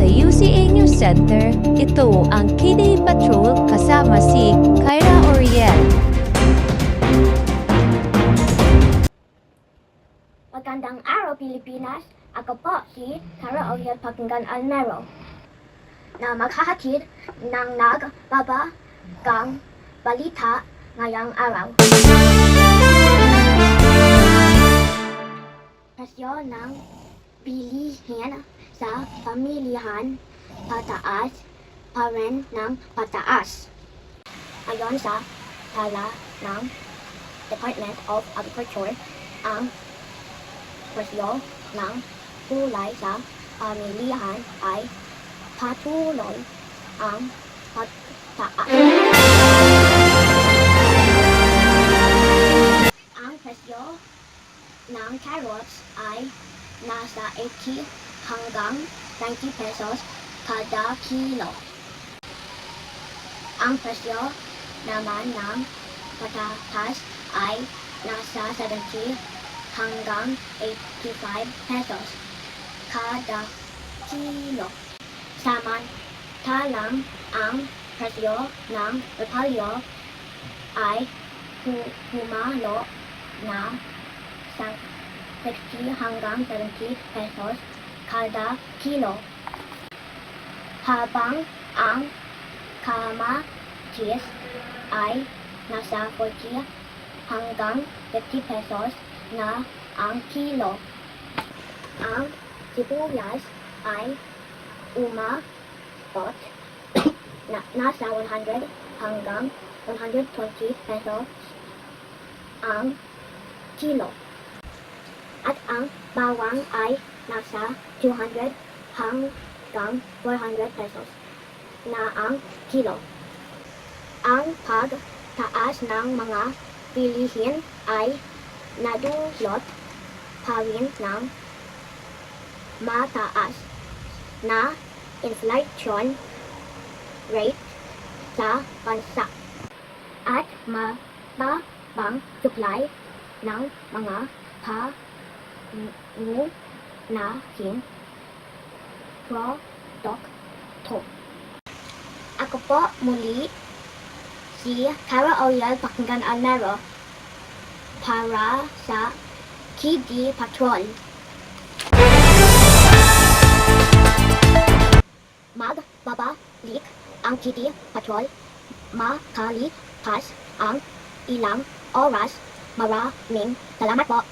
UCA News Center, ito ang K-Day Patrol kasama si Kyra Oriel. Magandang araw Pilipinas! Ako po si Kyra Oriel Pakinggan Almero na maghahatid ng nagbabagang balita ngayong araw. Presyo ng bilihin sa pamilihan pataas pa rin ng pataas. Ayon sa tala ng Department of Agriculture, ang presyo ng gulay sa pamilihan ay patuloy ang pagtaas. Ang presyo ng carrots ay nasa 80 hanggang 90 pesos kada kilo. Ang presyo naman ng patatas ay nasa 70 hanggang 85 pesos kada kilo. Samantalang ang presyo ng repolyo ay humalo na sa 60 hanggang 70 pesos kada kilo. Habang ang kamatis ay nasa 40 hanggang 50 pesos na ang kilo. Ang sibuyas ay umabot nasa 100 hanggang 120 pesos ang kilo. At ang bawang ay nasa 200 hanggang 400 pesos na ang kilo. Ang pagtaas ng mga bilihin ay nadulot pa rin ng mataas na inflation rate sa bansa at mababang supply ng mga pangunahing produkto. Ako po muli si Kyra Oriel Pakinggan Almero para sa K-Day Patrol. Magbabalik ang K-Day Patrol makalipas ang ilang oras. Maraming salamat po.